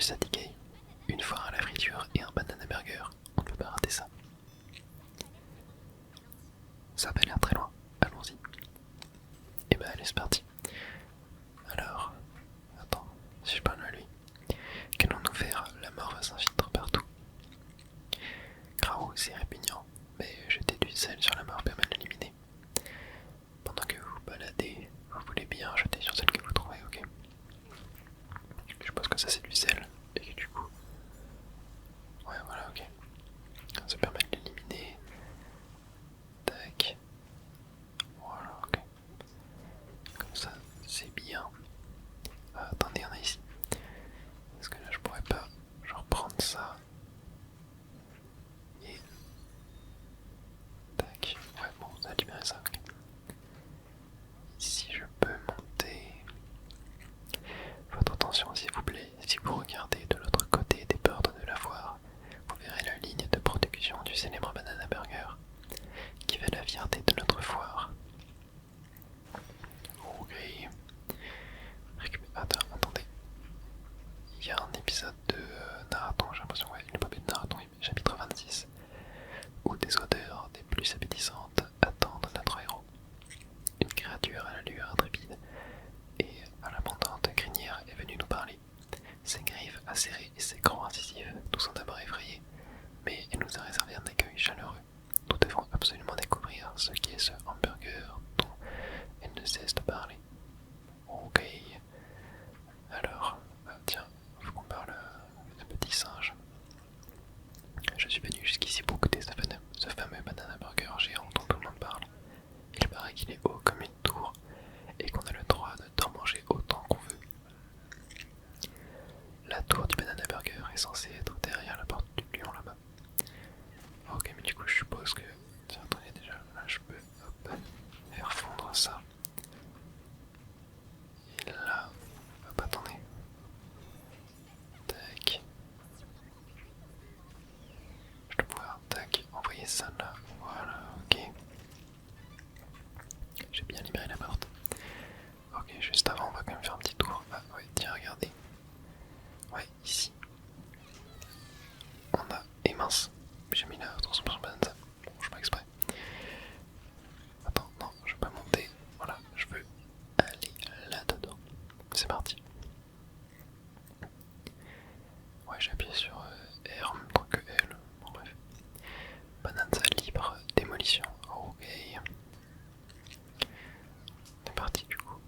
plus à DK. Une foire à la friture et un banana burger. On ne peut pas rater ça. Ça a pas l'air très loin. Allons-y. Et bah allez, c'est parti. Alors, attends, si je parle à lui. Qu'allons-nous faire? La mort va s'infiltrer partout. Grau, c'est répugnant, mais jeter du sel sur la mort permet de l'éliminer. Pendant que vous vous baladez, vous voulez bien jeter sur celle que vous trouvez, ok? Je suppose que ça c'est du sel, et que du coup... Ouais, voilà, ok. Ça permet de l'éliminer. Tac. Voilà, ok. Comme ça, c'est bien. Ah, attendez, on a ici. Parce que là, je pourrais pas genre prendre ça. Et... Tac. Ouais, bon, ça a libéré ça, ok. Ici, je peux monter. Votre attention, s'il vous plaît. Si vous regardez de l'autre côté des portes de la foire, vous verrez la ligne de protection du célèbre Banana Burger, qui fait la fierté de notre foire. Ok. Attends, attendez. Il y a un épisode de Naruto, j'ai l'impression, ouais, une épopée de Naruto, chapitre 26, où des odeurs des plus appétissantes attendent notre héros. Une créature à la lueur intrépide et à l'abondante crinière est venue nous parler. Ses griffes acérées et ses crocs incisifs nous ont d'abord effrayés, mais elle nous a réservé un accueil chaleureux. Nous devons absolument découvrir ce qu'est ce hamburger dont elle ne cesse de parler. Ok. Alors, tiens, faut qu'on parle de petit singe. Je suis venu jusqu'ici pour goûter ce fameux banana burger géant dont tout le monde parle. Il paraît qu'il est haut comme une tour et qu'on a le droit d'en manger autant qu'on veut. La tour du banana burger est censée être derrière la porte du lion là-bas. Ok, mais du coup je suppose que... Tiens, attendez, déjà, là je peux faire fondre ça. Et là... Hop, attendez. Tac. Je dois pouvoir, tac, envoyer ça là. Voilà, ok. J'ai bien libéré la porte. Ok, juste avant, on va quand même faire un petit tour. Ah ouais, tiens, regardez. Ouais, ici. On a... Et mince, j'ai mis la transformation banane. Bon, je fais pas exprès. Attends, non, je peux pas monter. Voilà, je veux aller là-dedans. C'est parti. Ouais, j'ai appuyé sur R en même temps que L. Bon, bref. Bananza libre, démolition. Ok. C'est parti du coup.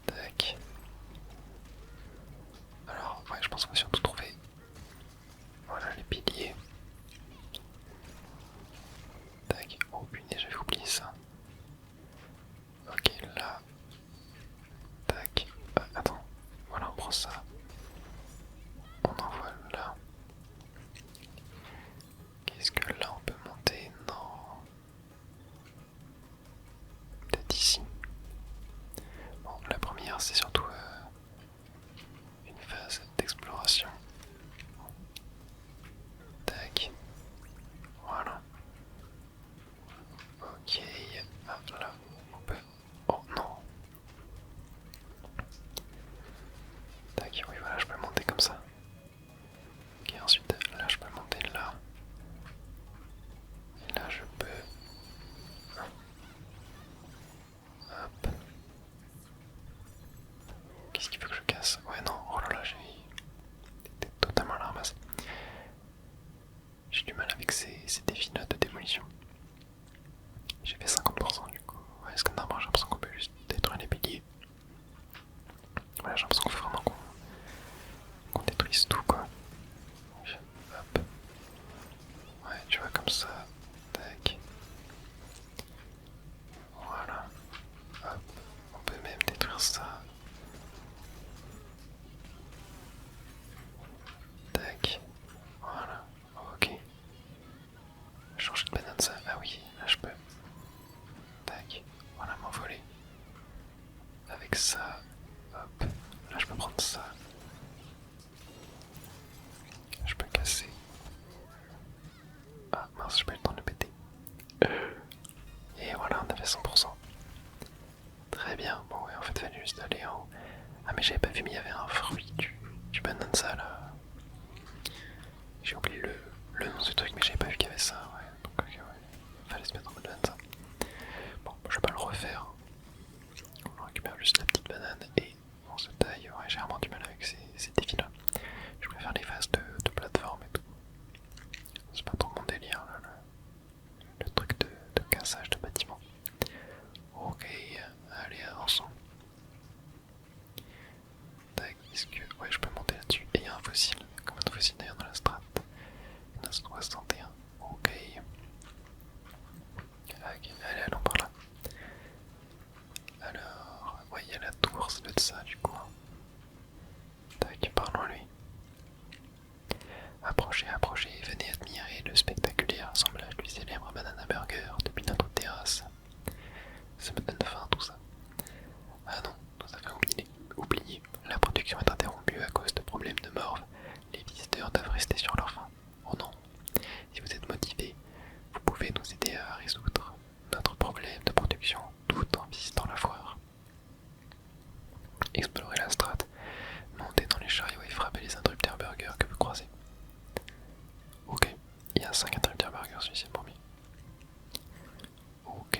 Tac. Alors, ouais, je pense qu'on va surtout trouver. Voilà les piliers. Tac. Oh punaise, j'avais oublié ça. Ok, là. Tac. Attends. Voilà, on prend ça. On envoie là. Qu'est-ce que là on peut monter? Non. Peut-être ici. Bon, la première c'est surtout une phase d'exploration. Tac. Voilà. Ok. Ah, là, on peut... Oh non. Tac, oui voilà, je peux monter comme ça. Ok, ensuite, là je peux monter là. Et là je peux... Hop. Qu'est-ce qu'il faut que je casse? Ouais non, oh là là, j'ai totalement à la ramasse. J'ai du mal avec ces défis-là de démolition. J'ai fait 50% du coup. Ouais, est-ce que normalement j'ai l'impression qu'on peut juste détruire les piliers? Voilà, j'ai l'impression qu'il faut vraiment qu'on détruise tout quoi. Hop. Ouais, tu vois comme ça. Tac. Voilà. Hop. On peut même détruire ça. Tac. Voilà. Ok. Changer de banane ça. Ah oui, là je peux. Tac. Voilà, m'envoler. Avec ça. Hop. Là je peux prendre ça. Je peux casser. Ah mince, j'ai pas eu le temps de le péter. Et voilà, on a fait 100%. Très bien. Bon ouais, en fait, il fallait juste aller en haut. Ah mais mais j'avais pas vu, mais il y avait un fruit du bananza là. J'ai oublié le nom du truc, mais j'avais pas vu qu'il y avait ça, ouais. Donc, ok, ouais. Fallait se mettre en mode bananza. Bon, je vais pas le refaire. On récupère juste la petite banane et on se taille. Ouais, j'ai vraiment du mal avec ces défis là. Je préfère les phases de plateforme et tout. C'est pas trop mon délire là, le truc de cassage de bâtiment. Ok, allez, avançons. Tac, est-ce que. Ouais, je peux monter là-dessus. Et il y a un fossile. Comme un fossile d'ailleurs dans la strat. 961. Ok. Allez, allons par là. Alors, ouais, il y a la tour, ça doit être ça du coup. Tac, parlons-lui. Approchez, approchez, venez admirer le spectaculaire assemblage du célèbre Banana Burger depuis notre terrasse. Ça me donne faim tout ça. Ah non, nous avons oublié. La production est interrompue à cause de problèmes de morve. Les visiteurs doivent rester sur leur faim. Oh non. Si vous êtes motivé, vous pouvez nous aider à résoudre notre problème de production tout en visitant la foire. Explorez la strate, montez dans les chariots et frappez les interrupteurs burgers que vous croisez. Ok, il y a 5 interrupteurs burgers, celui-ci est le premier. Ok,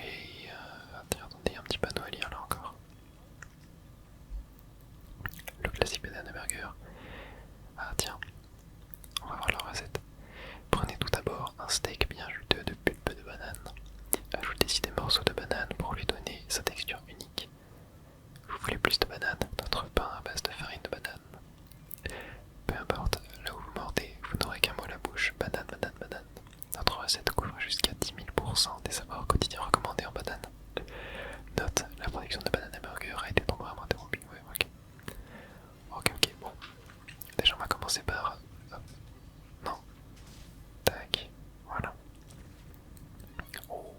attendez, il y a un petit panneau à lire là encore. Le classique banana burger. Ah tiens, on va voir la recette. Prenez tout d'abord un steak bien juteux de pulpe de banane. Ajoutez-y des morceaux de banane pour lui donner sa texture unique. Vous voulez plus de banane? Notre pain à base de farine de banane. Peu importe, là où vous mordez, vous n'aurez qu'un mot à la bouche. Banane, banane, banane. Notre recette couvre jusqu'à 10 000% des savoirs quotidiens recommandés en banane. Note, la production de banane burger a été temporairement interrompue. Ouais, ok. Ok, bon. Déjà, on va commencer par... Hop. Non. Tac. Voilà. Oh.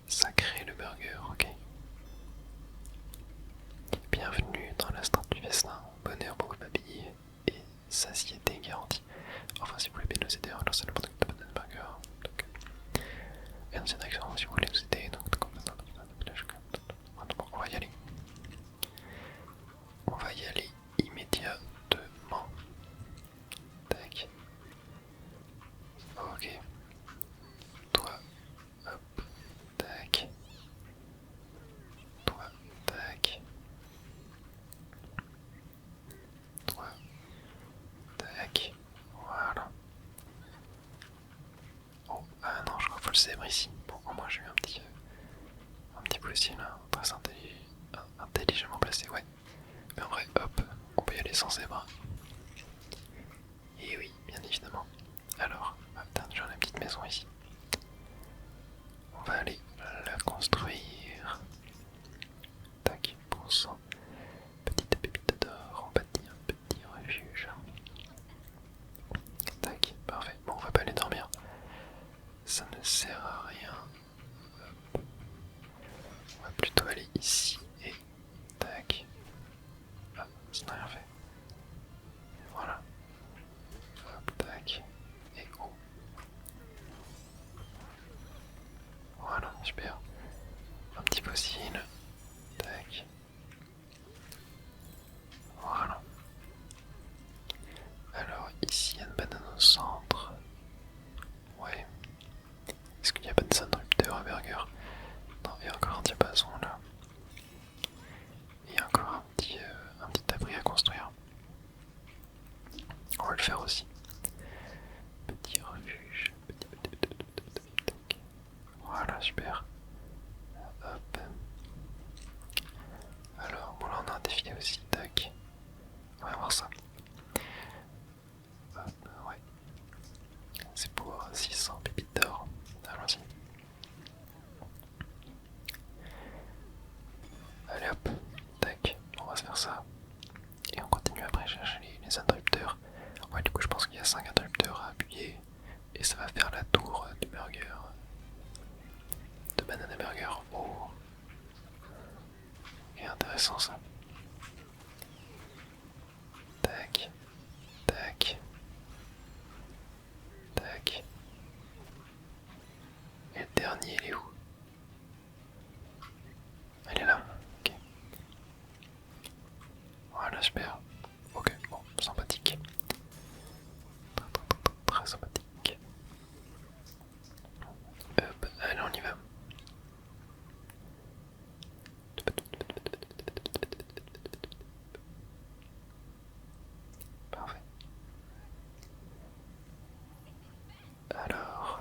Sacré le burger, ok. Bienvenue dans la strate du festin. Bonheur pour vous papiller et satiété garantie. Enfin, si vous voulez bien nous aider, relancez le produit de banane burger. Donc, et dans cette action, si vous voulez nous aider, donc, on va y aller. On va y aller immédiatement. Tac. Ok. Toi, hop. Tac. Toi, tac. Toi, tac. Voilà. Oh, ah non, je crois qu'il faut le zèbre ici. Bon, au moins j'ai eu un petit fossile là, très intelligemment placé, ouais. Mais en vrai, hop, on peut y aller sans zèbre. Et oui, bien évidemment. Alors, putain, j'en ai une petite maison ici. On va aller la construire. Tac, pour ça. Petite pépite d'or, on bâtit un petit refuge. Tac, parfait. Bon, on va pas aller dormir. Ça ne sert à rien. Hop. On va plutôt aller ici et tac. Ah, ça n'a rien fait. Voilà. Hop, tac. Et oh. Voilà, super. Un petit fossile. Tac. Voilà. Alors ici il y a une banane au centre. Ouais. Est-ce qu'il n'y a pas de interrupteur à burger? Non, il y a encore un diapason là. Et il y a encore un petit abri à construire. On va le faire aussi. Petit refuge. Tac. Voilà, super. Hop. Alors, bon là on a un défilé aussi, tac. On va voir ça. Hop, ouais. C'est pour 600 pépites d'or. Allons-y. Allez hop, tac, on va se faire ça. Et on continue après à chercher les interrupteurs. Ouais, du coup je pense qu'il y a 5 interrupteurs à appuyer. Et ça va faire la tour du burger de Voilà, super. Ok, bon, sympathique. Très sympathique. Hop, allez, on y va. Parfait. Alors,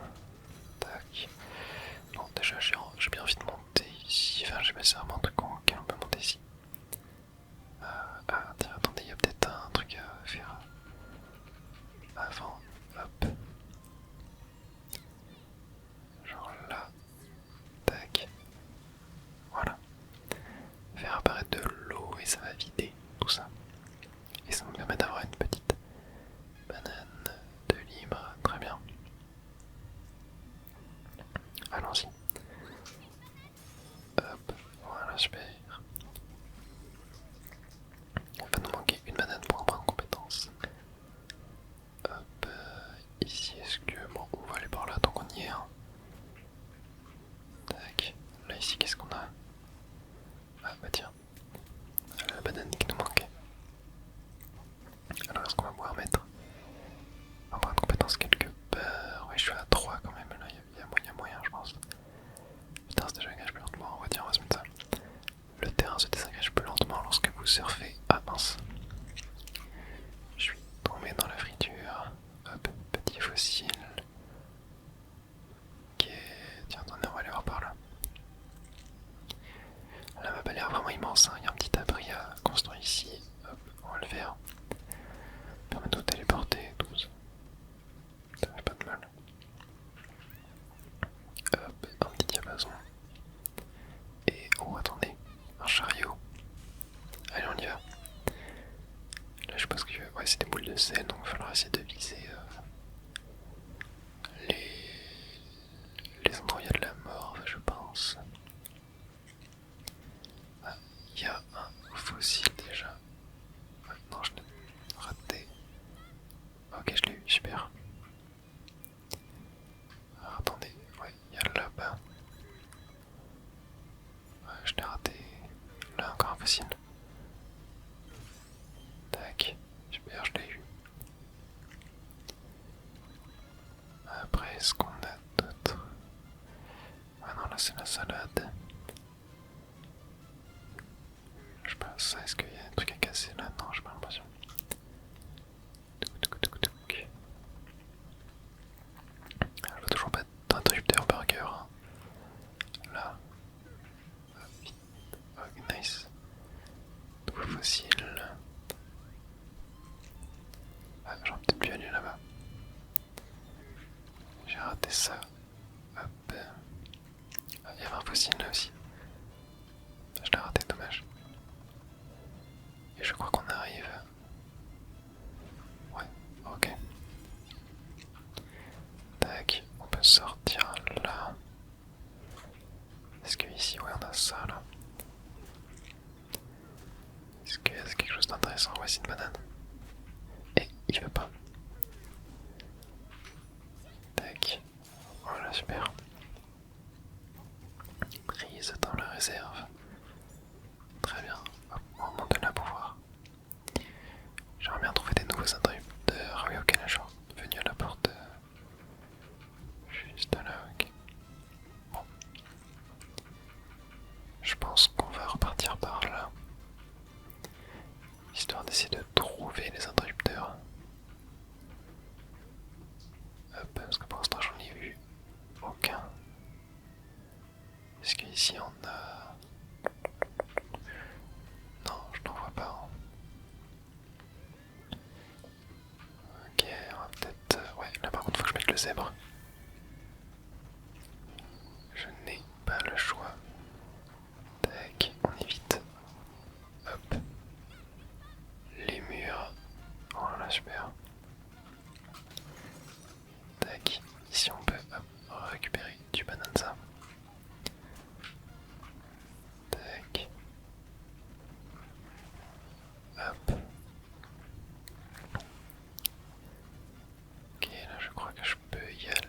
tac. Bon, déjà, j'ai bien envie de monter ici. Enfin, je sais pas si c'est vraiment un truc auquel on peut monter ici. Ah, tiens, attendez, il y a peut-être un truc à faire avant. Hop. Genre là. Tac. Voilà. Faire apparaître de l'eau et ça va vider tout ça. Et ça nous permet d'avoir une petite banane de libre. Très bien. Allons-y. Hop. Voilà, super. Il va nous manquer une banane pour prendre compétence. Hop. Ici, est-ce que... Bon, on va aller par là tant qu'on y est. Hein. Tac. Là, ici, qu'est-ce qu'on a? Ah, bah tiens. La banane qui nous manquait. Alors, est-ce qu'on va pouvoir mettre un point de compétence quelque part? Ouais, je suis à 3 quand même. Là, il y a moyen, je pense. Putain, c'est déjà plus lentement. On va dire, on va se mettre ça. Le terrain se désagrège plus lentement lorsque vous surfez. Ah mince. Je suis tombé dans la friture. Hop, petit fossile. Ok, tiens, attendez, on va aller voir par là. La map a l'air vraiment immense, hein. Il y a un petit abri à construire ici. Hop, on va le faire. Permet de nous téléporter, tout ça. Ça fait pas de mal. Hop, un petit diapason. Et oh, attendez, un chariot. Allez, on y va. Là, je pense que ouais, c'est des boules de sel, donc il va falloir essayer de viser les endroits où il y a de la mort, je pense. Ah, il y a un fossile déjà. Ouais, non, je l'ai raté. Ok, je l'ai eu, super. Alors, attendez, ouais, il y a là-bas. Ouais, je l'ai raté. Là, encore un fossile. Tac, super, je l'ai eu. Après, est-ce qu'on a d'autres? Ah non, là c'est la salade. Je sais pas, ça, est-ce qu'il y a un truc à casser là? Non, j'ai pas l'impression. Je vois toujours pas d'interrupteur burger. Hein. Là. Ok, nice. Nouveau fossile. Ah, j'aurais peut-être pu aller là-bas. J'ai raté ça. Hop. Ah, il y avait un fossile là aussi. Je l'ai raté, dommage. Et je crois qu'on arrive. Ouais, ok. Tac, on peut sortir là. Est-ce que ici, ouais, on a ça là. Est-ce qu'il y a quelque chose d'intéressant? Ouais, c'est une banane. Et il veut pas. Tac. Voilà, super. Prise dans la réserve. Très bien. Hop, on remonte là pour voir. J'aimerais bien trouver des nouveaux interrupteurs. Oui, ok, là, je suis venu à la porte. Juste là, ok. Bon. Je pense qu'on va repartir par là. Histoire d'essayer de trouver les interrupteurs. Hop, parce que pour l'instant, j'en ai vu aucun. Est-ce qu'ici on a... Non, je n'en vois pas. Ok, on va peut-être... Ouais, là par contre, faut que je mette le zèbre. Je n'ai pas le choix. Tac, on évite. Hop. Les murs. Oh là, super. Tac, ici on peut récupérer du bananza. Tac. Hop. Ok, là je crois que je peux y aller.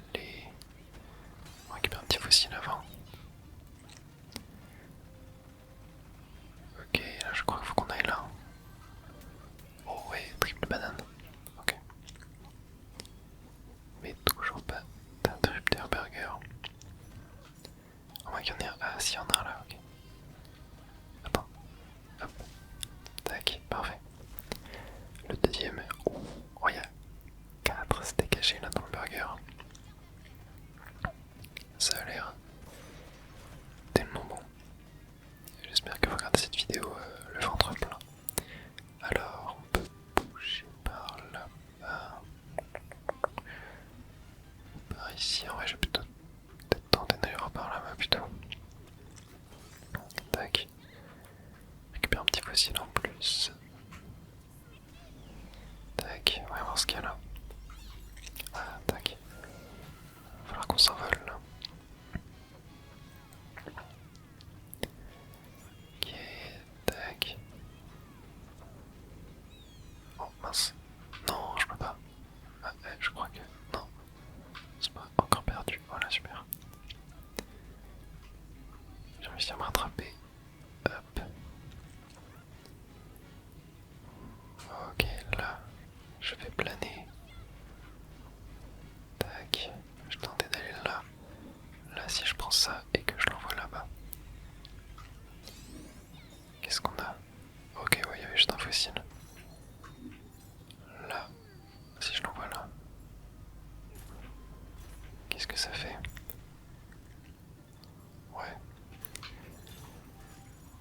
plus. Tac, on va voir ce qu'il y a là. Ah, tac. Il va falloir qu'on s'envole là. Ok, tac. Oh mince. Non, je peux pas. Ah, je crois que. Non. C'est pas encore perdu. Voilà, super. J'ai réussi à me rattraper. Hop. Ok, là, je vais planer. Tac. Je tentais d'aller là. Là, si je prends ça et que je l'envoie là-bas. Qu'est-ce qu'on a? Ok, ouais, il y avait juste un fossile. Là, si je l'envoie là. Qu'est-ce que ça fait? Ouais.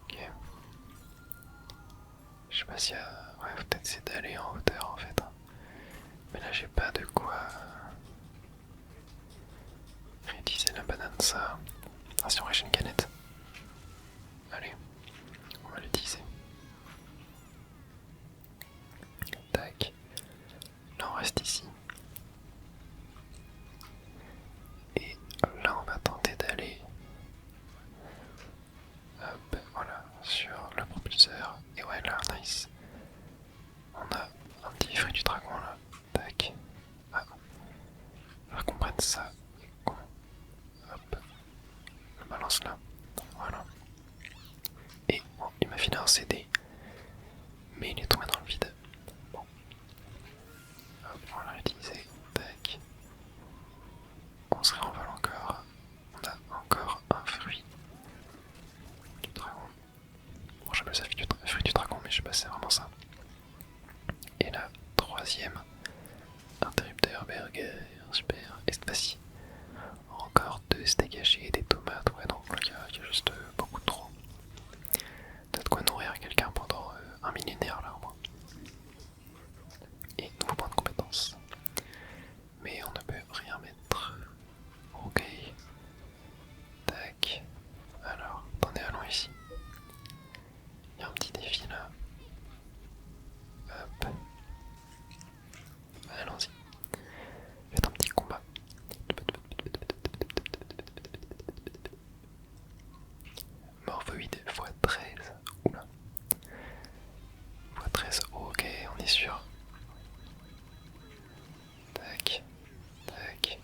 Ok. Je sais pas s'il y a... Ouais, peut-être c'est d'aller en hauteur en fait. Mais là j'ai pas de quoi réutiliser la banane ça. Ah si on j'ai une canette. Allez, on va l'utiliser. Tac. Là on reste ici. Et là on va tenter d'aller... Hop, voilà, sur le propulseur. Et ouais là, nice. On a un petit fruit du dragon là. Tac. Ah. Il va qu'on prenne ça. Et qu'on... Hop. Je le balance là. Voilà. Et bon, il m'a filé un CD. Mais il est tombé dans le vide. Bon. Hop, on l'a utilisé. Tac. On se réenvole encore. On a encore un fruit du dragon. Bon, j'appelle ça fruit du dragon, mais je sais pas si c'est vraiment ça. Et la troisième, interrupteur burger, super. Et cette fois-ci, encore 2 steaks hachés et des tomates. Ouais, donc il y a juste beaucoup trop. T'as de quoi nourrir quelqu'un pendant un millénaire là au moins. Et nouveau point de compétence. Mais on ne peut rien mettre. Ok. Tac. Alors, attendez, allons ici. Il y a un petit défi là. Hop. Allons-y. Faites un petit combat. Morphoïde x13. Oula. x13. Ok, on est sûr. Tac. Tac.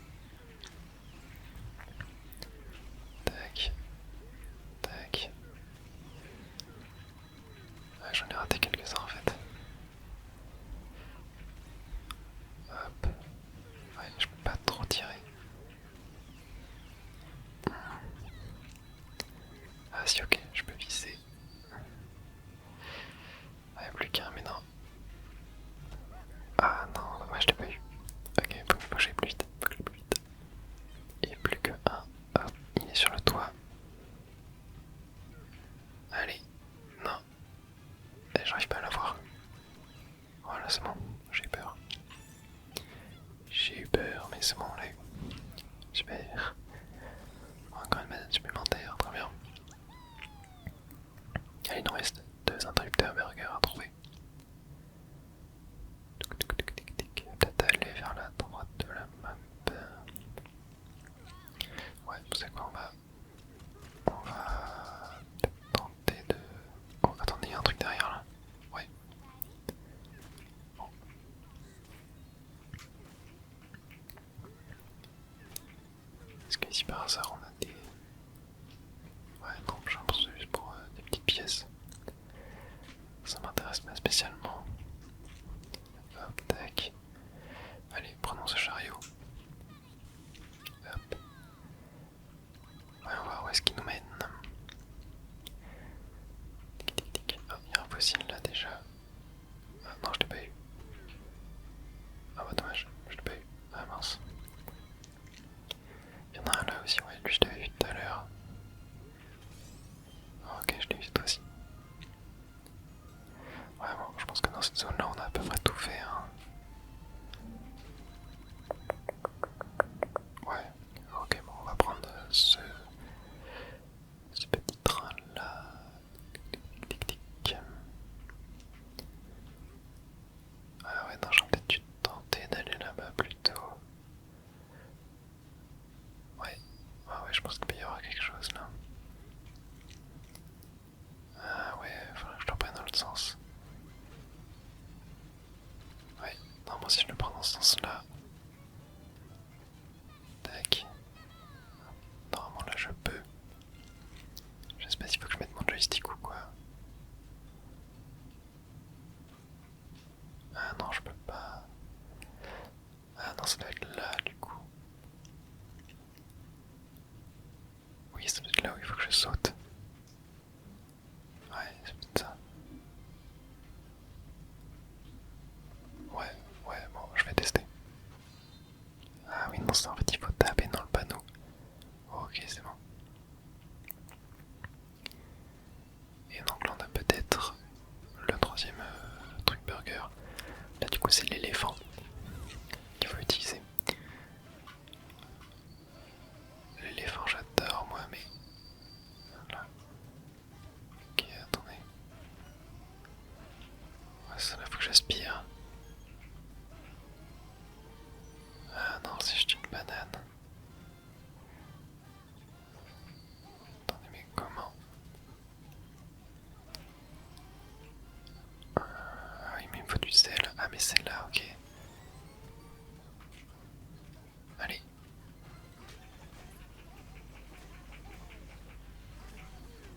Tac. Tac. Ah, j'en ai raté quelques-uns en fait. Hop. Ouais, je peux pas trop tirer. Ah si, ok, je peux viser. Ah, y'a plus qu'un, mais non. Ah non, dommage, je l'ai pas eu. Ok, faut que j'aille plus vite. Faut que j'aille plus vite. Il n'y a plus que un. Hop, il est sur le toit. Allez, non. J'arrive pas à l'avoir. Voilà, c'est bon, j'ai eu peur. J'ai eu peur, mais c'est bon, on l'a eu. Super. Encore une manette supplémentaire, très bien. Allez, il nous reste 2 interrupteurs burger à trouver. Peut-être aller vers la droite de la map. Ouais, vous savez quoi, on va tenter de... Oh, attendez, il y a un truc derrière là. Ouais. Bon. Est-ce qu'ici par hasard on a des... Ouais, non, j'ai l'impression que c'est juste pour des petites pièces. Ça m'intéresse pas spécialement. Hop, tac. Allez, prenons ce chariot. Hop. Ouais, on va voir où est-ce qu'il nous mène. Tic tic tic. Ah, il y a un fossile là déjà. Ah non, je l'ai pas eu. Ah bah dommage, je l'ai pas eu. Ah mince. Il y en a un là aussi, ouais, lui je l'avais vu tout à l'heure. Ok, je l'ai vu cette fois-ci. Ouais, bon, je pense que dans cette zone là on a à peu près tout fait. Hein. Ouais, ok, bon, on va prendre ce petit train là. Tic tic tic. normalement si je le prends dans ce sens-là. Tac. Normalement là je peux. Je sais pas s'il faut que je mette mon joystick ou quoi. Ah non, je peux pas. Ah non, ça doit être là du coup. Oui, ça doit être là où il faut que je saute. Ouais, c'est peut-être ça. Ouais, ouais, bon, je vais tester. Ah oui, non, ça en fait il faut taper dans le panneau. Ok, c'est bon. Et donc là on a peut-être le troisième truc burger. Là du coup c'est l'éléphant qu'il faut utiliser. L'éléphant j'adore moi mais... Là. Ok, attendez. Ouais, ça là faut que j'aspire. Ah non, c'est juste une banane. Attendez, mais comment? Ah oui, mais il me faut du sel. Ah, mais c'est là, ok. Allez.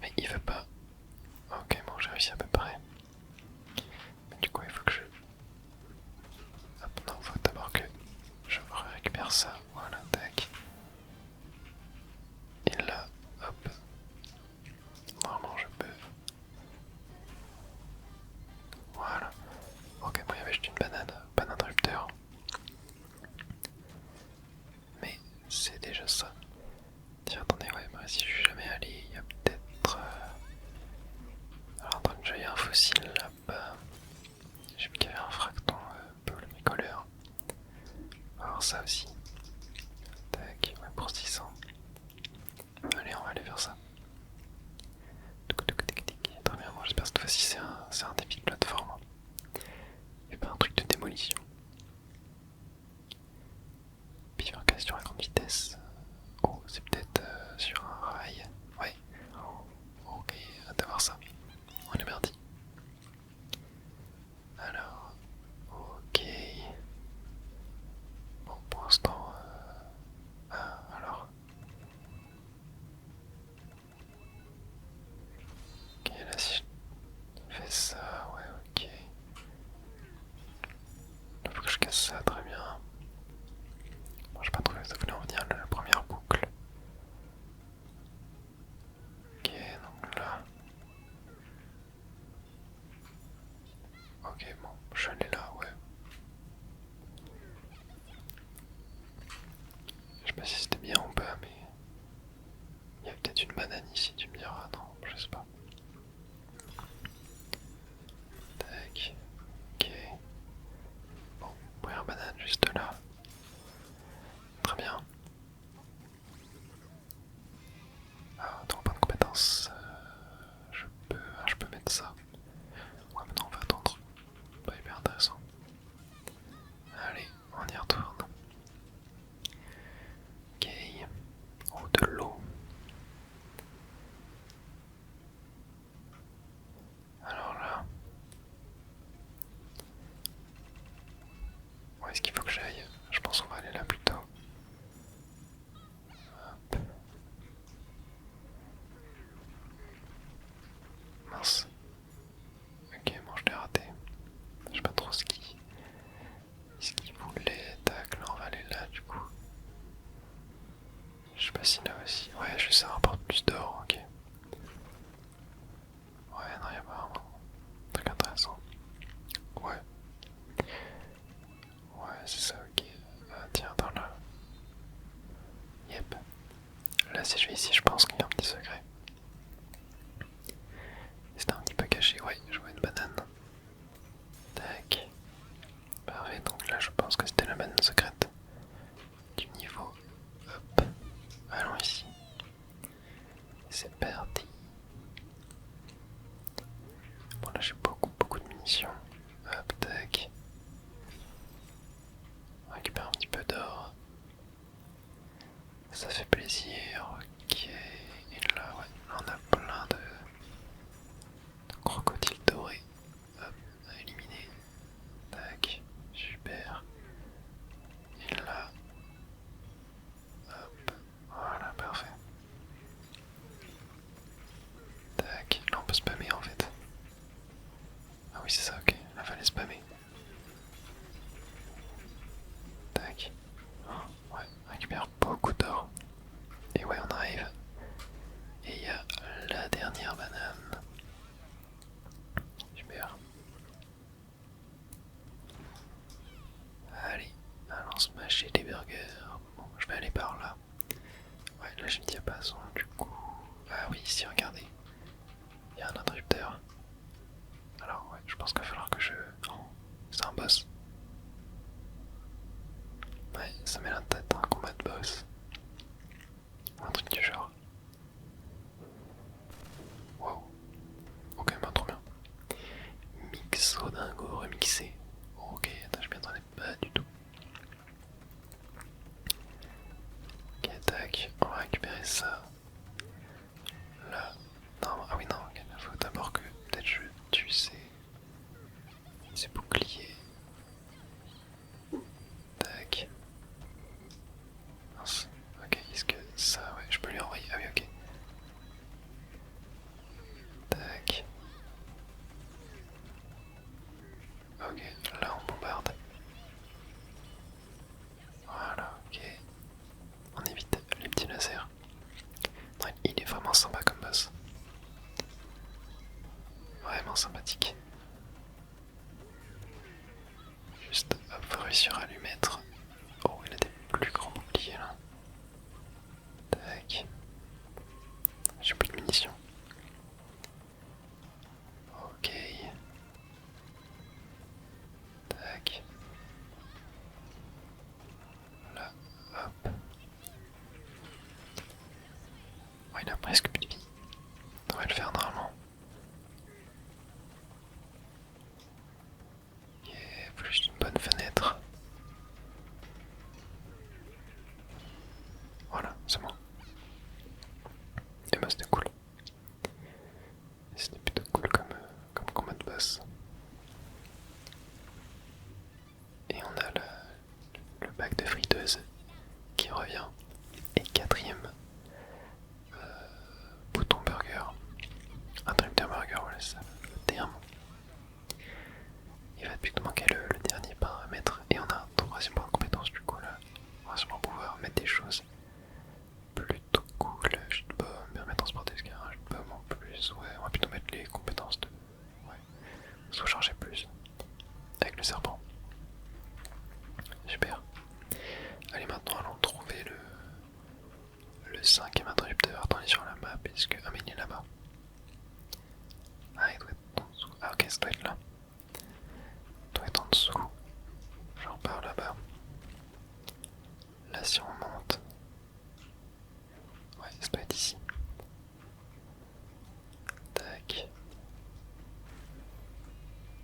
Mais il veut pas. Ok, bon, j'ai réussi à peu près. Mais du coup, il faut que je... Hop, non, faut d'abord que je récupère ça. Voilà, tac. Et là, hop. Normalement, je peux. Voilà. Ok, bon, il y avait juste une banane. Pas d'interrupteur. Mais c'est déjà ça. Tiens, attendez, ouais, bah, si je suis jamais allé, il y a peut-être... Alors, dans le jeu, il y a un fossile là-bas. J'ai vu qu'il y avait un fracton polycolore. On va voir ça aussi. Tac, ouais, pour 600. Allez, on va aller faire ça. Très bien, bon, j'espère que cette fois-ci c'est un défi de plateforme. Et pas un truc de démolition. Bifurcation à grande vitesse. Oh, c'est peut-être sur un rail. Ouais. Ok, hâte d'avoir ça. On est parti. Alors, ok. Bon, pour l'instant... Ah, alors... Ok, là si je fais ça, ouais, ok. Là faut que je casse ça, très bien. Bon, j'ai pas trouvé où ça voulait en venir, la première boucle. Ok, donc là... Ok, bon, je suis allé là, ouais. Je sais pas si c'était bien ou pas, mais... Il y a peut-être une banane ici, tu me diras. Non, je sais pas. Tac. Ok. Bon, première banane juste là. Très bien. Ah, dans pas de compétences. Je peux mettre ça. Ouais, maintenant on va attendre. Pas hyper intéressant. oui, c'est ça, ok. Il fallait spammer. Tac. Oh, ouais, on récupère beaucoup d'or. Et ouais, on arrive. Et il y a la dernière banane. Super. Allez, allons se mâcher des burgers. Bon, je vais aller par là. Ouais, là j'ai le diapason du coup. Ah oui, ici, regardez. Il y a un interrupteur. Alors, ouais, je pense qu'il va falloir que je. Oh, c'est un boss. Ouais, ça met la tête un combat de boss. Un truc du genre. Wow. Ok, bah trop bien. Mixo dingo remixé. Ok, attends, je m'y attendais pas du tout. Ok, tac, on va récupérer ça. Là. Non, ah oui, non, ok, il faut d'abord que peut-être je tue ces boucliers. Tac. Mince. Ok, est-ce que ça, ouais, je peux lui envoyer. Ah oui, ok. Tac. Ok, là on bombarde. Voilà, ok. On évite les petits lasers. Ouais, il est vraiment sympa comme boss. Vraiment sympathique. Juste, hop, faut réussir à lui mettre. Oh, il a des plus grands boucliers là. Tac. J'ai plus de munitions. Ok. Tac. Là, hop. Oh, il a presque plus de vie. On va le faire normalement. Ok, faut juste une bonne fenêtre. Voilà, c'est bon. Et bah c'était cool. C'était plutôt cool comme combat de boss. Et on a le bac de friteuse qui revient. Et quatrième bouton burger. Interrupteur burger, voilà c'est ça le terme. Il va plus te manquer le dernier paramètre. Et on a un troisième point de compétence du coup là. On va sûrement pouvoir mettre des choses plutôt cool. Je ne peux pas me permettre de transporter ce qu'il y a un jeu de pomme en plus. Ouais, on va plutôt mettre les compétences de. Ouais. Soit charger plus. Avec le serpent. Super. Allez, maintenant allons trouver le cinquième interrupteur. Attendez sur la map. Est-ce que. Ah, mais il est là-bas. Ah, il doit être en dessous. Ah, ok, ça doit être là. Il doit être en dessous. Genre par là-bas. Là, si on monte. Ouais, ça doit être ici. Tac.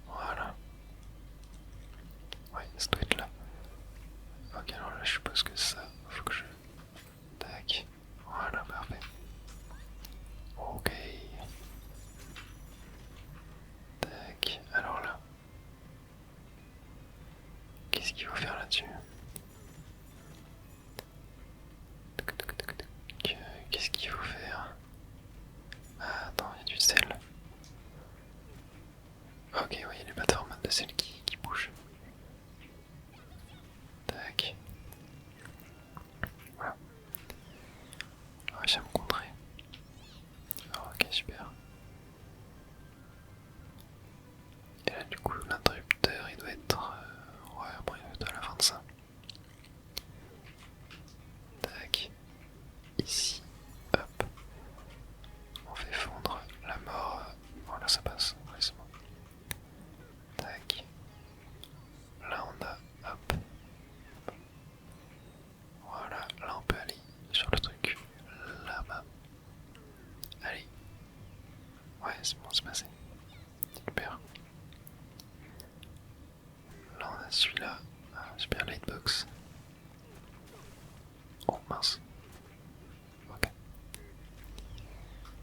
Voilà. Ouais, ça doit être là. Ok, alors là, je suppose que ça, faut que je. Tac. Voilà, parfait. Ok. Tac. Alors là. Qu'est-ce qu'il faut faire là-dessus? Qu'est-ce qu'il faut faire? Ah, attends, il y a du sel. Ok, oui, il y a les plateformes de sel qui bougent. Tac. Voilà. On va réussi à me contrer. Ok, super. Et là, du coup, l'interrupteur, il doit être. Ouais, bon, il doit être à la fin de ça. Tac. Ici. Hop. On fait fondre la mort. Voilà, ça passe. Ouais, c'est bon. Tac. Là, on a. Hop. Voilà, là, on peut aller sur le truc. Là-bas. Allez. Ouais, c'est bon, c'est passé. Super. Là, on a celui-là. Ah, super lightbox. Oh, mince. Ok.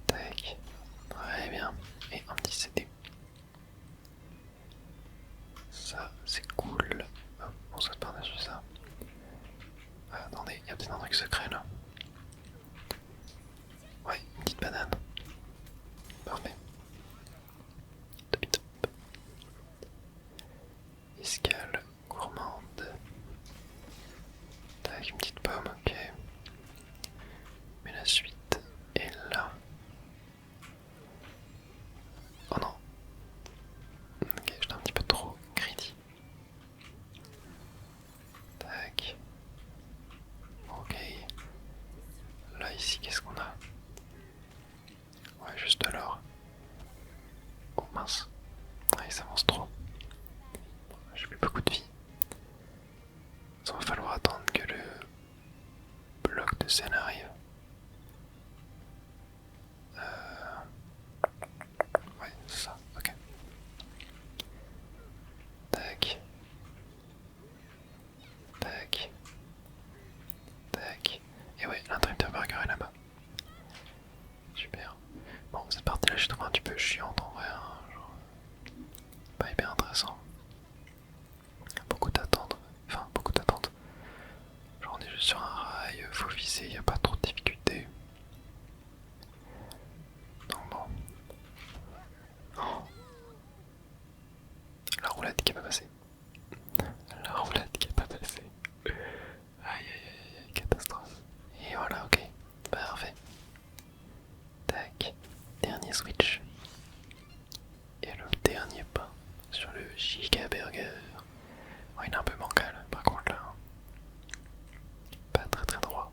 Tac. Très bien. Et un petit CD. Ça, c'est cool. Hop, on saute par-dessus ça. Ah, attendez, il y a peut-être un truc secret là. Ouais, une petite banane. Parfait. Top, top. pas hyper intéressant. Beaucoup d'attentes. Enfin, beaucoup d'attentes. Genre on est juste sur un rail, faut viser, y a pas trop de difficultés. Donc bon. Oh. La roulette qui est pas passée. La roulette qui est pas passée. Aïe aïe aïe aïe, catastrophe. Et voilà, ok. Parfait. Tac. Dernier switch. Et le dernier pain sur le Giga Burger. Oh, il est un peu bancal par contre là. Pas très très droit.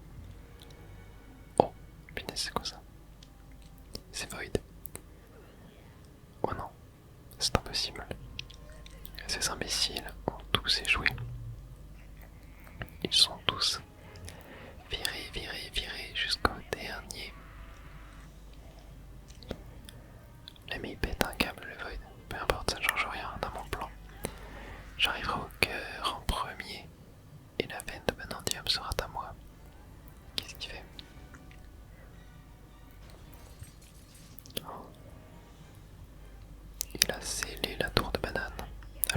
Oh, punaise, c'est quoi ça? C'est Void. Oh non, c'est impossible. Ces imbéciles ont tous échoué. Ils sont tous virés jusqu'au dernier. Mais il pète un câble le Void. Peu importe, ça ne change rien dans mon plan. J'arriverai au cœur en premier. Et la veine de Banandium sera à moi. Qu'est-ce qu'il fait? Il a scellé la tour de banane.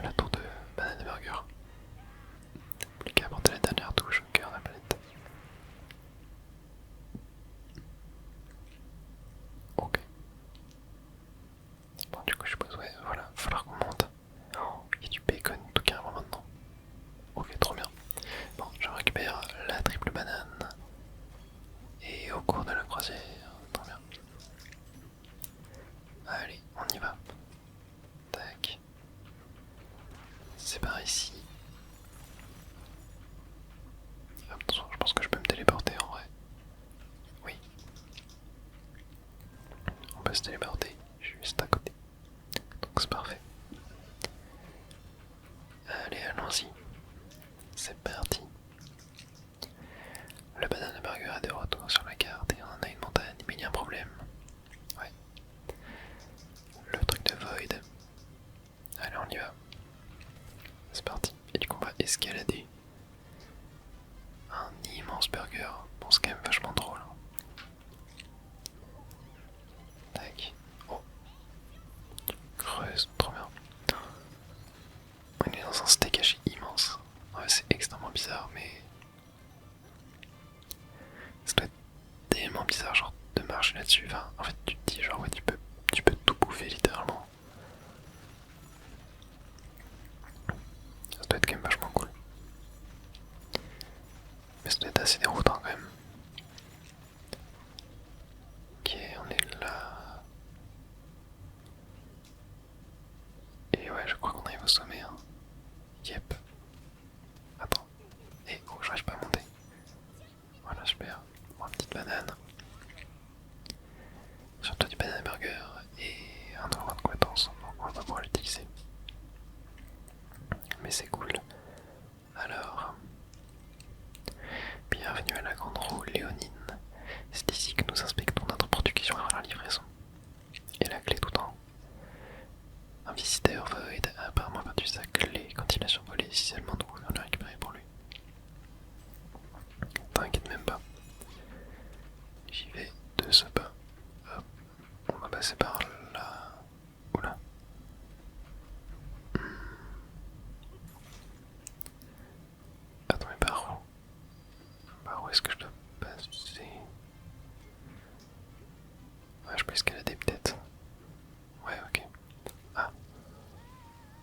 La tour de banane burger. Plus qu'à apporter la dernière touche au cœur de la planète. Ok. Bon, du coup, je suppose, ouais, voilà, il va falloir qu'on monte. Oh, il y a du bacon tout carrément maintenant. Ok, trop bien. Bon, je récupère la triple banane. Et au cours de la croisière, trop bien. Allez, on y va. Tac. C'est par ici. Attention, je pense que je peux me téléporter en vrai. Oui. On peut se téléporter juste à côté. Donc c'est parfait. Allez, allons-y. C'est parti. Le banana burger est de retour sur la carte et on en a une montagne, mais il y a un problème. Ouais. Le truc de Void. Allez, on y va. C'est parti. Et du coup, on va escalader un immense burger. Bon, c'est quand même vachement drôle. Tac. Oh. Creuse, trop bien. On est dans un steak haché immense. Ouais, c'est extrêmement bizarre, mais ça doit être tellement bizarre, genre, de marcher là-dessus. Enfin, en fait, tu te dis, genre, ouais, tu peux tout bouffer littéralement. Ça doit être quand même vachement cool. Mais ça doit être assez déroutant quand même. Ok, on est là. Et ouais, je crois qu'on arrive au sommet. Hein. Yep. Attends. Et oh, j'arrive pas à monter. Voilà, super. Bon, une petite banane. Surtout du banana burger et un tournoi de compétences. Donc on va pas pouvoir l'utiliser. Mais c'est cool. Alors, bienvenue à la grande roue léonine. C'est ici que nous inspectons notre production avant la livraison. Et la clé tout en haut. Un visiteur Void a apparemment perdu sa clé quand il a survolé. Si seulement nous pouvions la récupérer pour lui. T'inquiète même pas. J'y vais de ce pas. Hop. On va passer par là. Oula. Attends, mais par où? Par où est-ce que je dois passer? Ouais, je peux escalader peut-être. Ouais, ok. Ah.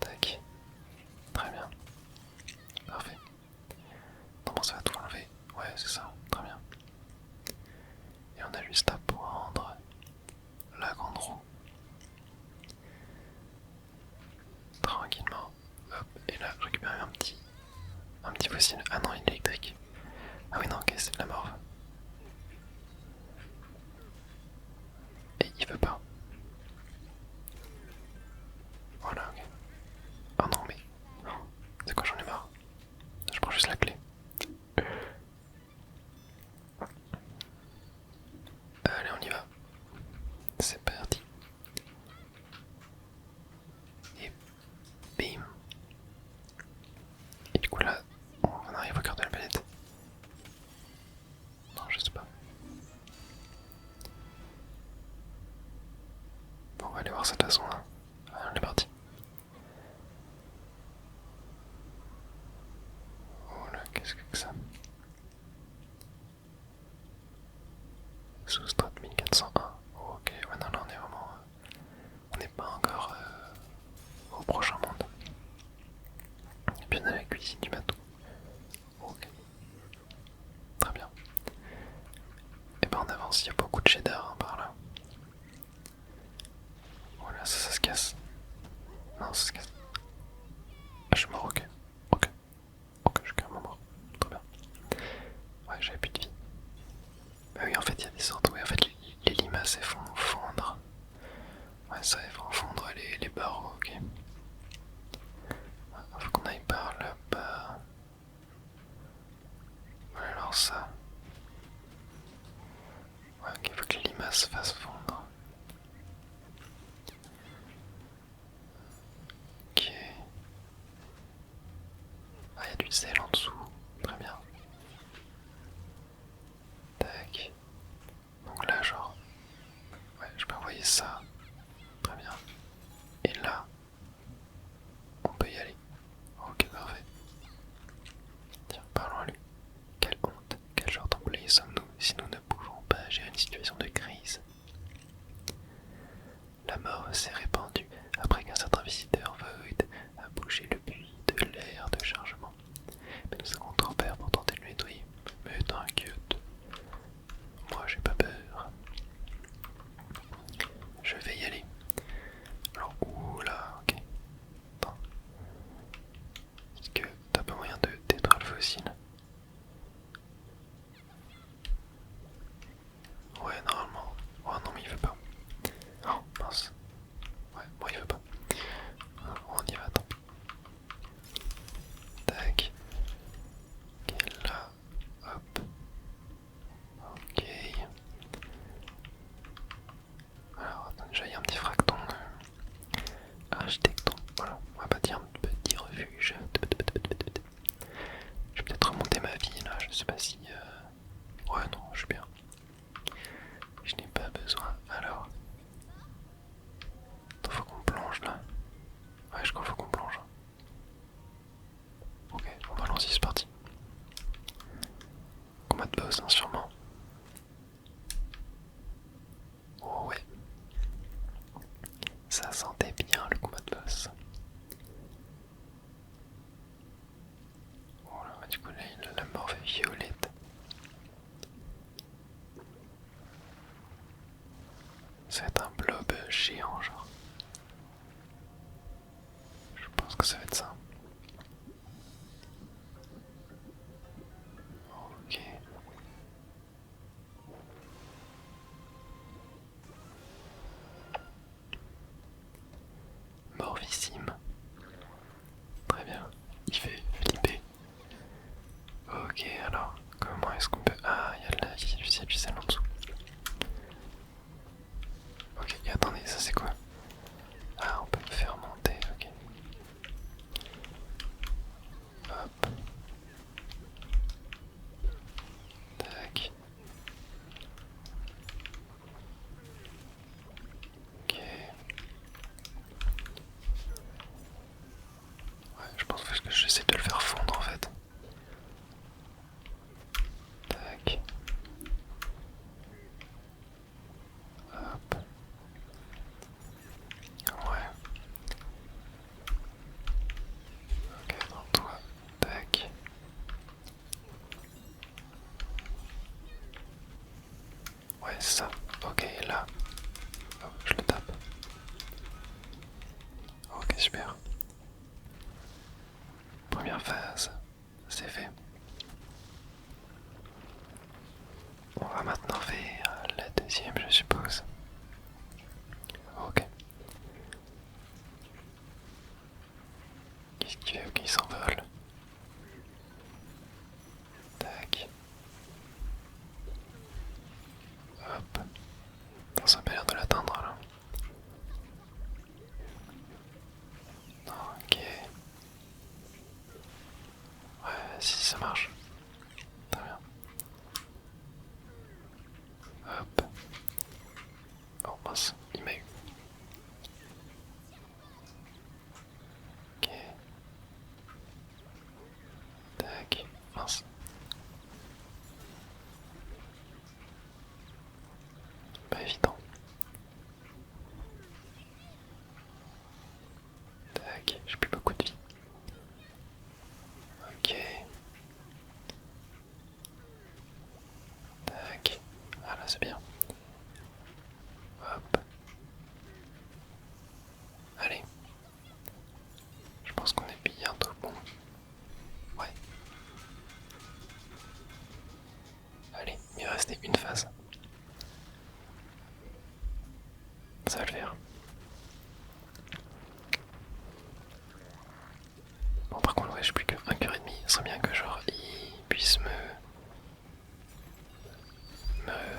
Tac. Très bien. Parfait. Non, bon, ça va tout enlever. Ouais, c'est ça. Très bien. Et on a juste à prendre la grande roue. Tranquillement. Hop. Et là, je récupère un petit fossile. Ah non, il est électrique. Ah oui, non, ok, c'est de la morve. Et il veut pas. Voilà, ok. Oh non, mais. C'est quoi, j'en ai marre. Je prends juste la clé. Allez, on y va. C'est parti. Et bim. Et du coup là, on arrive au cœur de la planète. Non, je sais pas. Bon, on va aller voir cette façon là. Allez, on est parti. de cheddar hein, par là. Voilà, ça se casse. Non, ça se casse. Ah, je suis mort, ok. Ok, ok, je suis carrément mort. Très bien. Ouais, j'avais plus de vie. Bah oui, en fait, il y a des sortes. Oui, en fait, les limaces, elles font fondre. Ouais, ça, elles font fondre les barreaux, ok. Faut qu'on aille par là-bas. Voilà, alors ça. Ouais, ok, faut que les limaces fassent fondre. Ok. Ah, il y a du sel en dessous. Très bien. Tac. Donc là, genre. Ouais, je peux envoyer ça. Très bien. Et là, on peut y aller. Ok, parfait. Tiens, parlons à lui. Quelle honte, quel genre d'employés sommes-nous si nous ne pouvons pas gérer une situation de crise? La mort s'est répandue après qu'un certain visiteur veuille a bouché le puits de l'air de chargement. Mais nous avons trop peur pour tenter de le nettoyer. Mais t'inquiète, moi j'ai pas peur. Je vais y aller. Alors, oula, ok. Attends. Est-ce que t'as pas moyen de détruire le fossile? Ouais, normalement. Oh non, mais il veut pas. Oh, mince. Ouais, moi il veut pas. On y va, attends. Tac. Ok, là. Hop. Ok. Alors, attends, déjà il y a un petit fracton. Architecton. Voilà, on va pas dire un petit refuge. Je vais peut-être remonter ma vie là, je sais pas si. Ouais, non, je suis bien. Je n'ai pas besoin. Alors. Attends, faut qu'on plonge là. Ouais, je crois qu'il faut qu'on plonge. Ok, bon bah allons-y, c'est parti. Combat de boss, hein, sûrement. Oh ouais. Ça sentait bien le combat de boss. Voilà, bah, du coup là il a la morve violette. Ça va être un blob géant genre. Je pense que ça va être ça. Ok. Morvissime. Très bien. Il fait flipper. Ok, alors, comment est-ce qu'on peut... Ah, il y a du sel en dessous. Ok, et attendez, ça c'est quoi? Ah, on peut le faire monter, ok. Hop. Tac. Ok. Ouais, je pense que j'essaie de le faire fondre en fait. Tac. Hop. Ouais. Ok, dans toi. Tac. Ouais, c'est ça. Ok, et là. Hop, je le tape. Ok, super. Première phase. C'est fait. On va maintenant faire la deuxième, je suppose. Ok. Qu'est-ce qu'il fait? Ok, il s'envole. Tac. Hop. Ça a pas l'air de l'atteindre là. Ok. Ouais, si ça marche. Très bien. Hop. Oh mince, il m'a eu. Ok. Tac. Mince. Pas évident. Tac. J'ai plus beaucoup de vie. Ok. c'était une phase. Ça va le faire. Bon, par contre, ouais, j'ai plus que 1 cœur et demi. Ce serait bien que genre il puisse me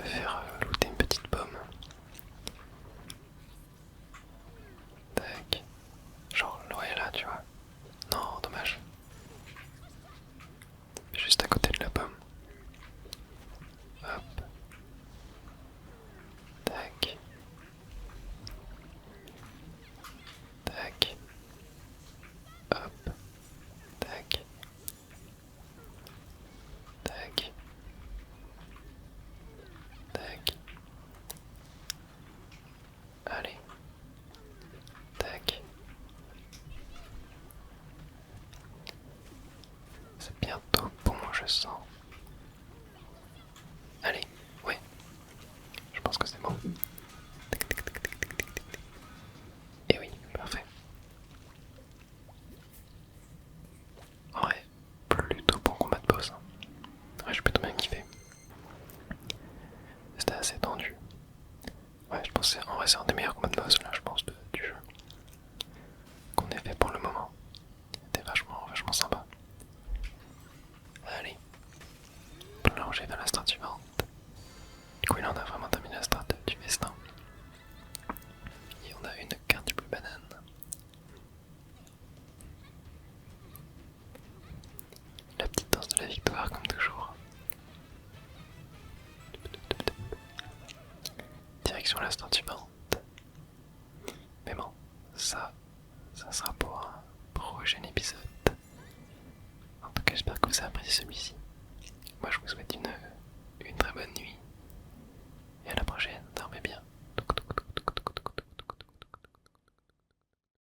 faire looter une petite pomme. Tac. Genre, ouais, là, tu vois. Non, dommage. Juste à côté de la pomme. Hop. Tac. Tac. Hop. Tac. Tac. Tac. Allez. Tac. C'est bientôt bon, je sens. Allez, ouais. Je pense que c'est bon. Et oui, parfait. Ouais, plutôt bon combat de boss. Ouais, j'ai plutôt bien kiffé. C'était assez tendu. Ouais, je pense que en vrai c'est un des meilleurs combats de boss là, je pense, du jeu. Qu'on ait fait pour le moment. C'était vachement sympa. Allez. Plonger dans la strat suivante. Du coup, là on a vraiment terminé la strat du festin. Et on a une carte du bleu banane. La petite danse de la victoire comme toujours. Direction la strat suivante. Mais bon, ça sera pour un prochain épisode. En tout cas, j'espère que vous avez apprécié celui-ci. Moi, je vous souhaite une très bonne nuit. Et à la prochaine, dormez bien.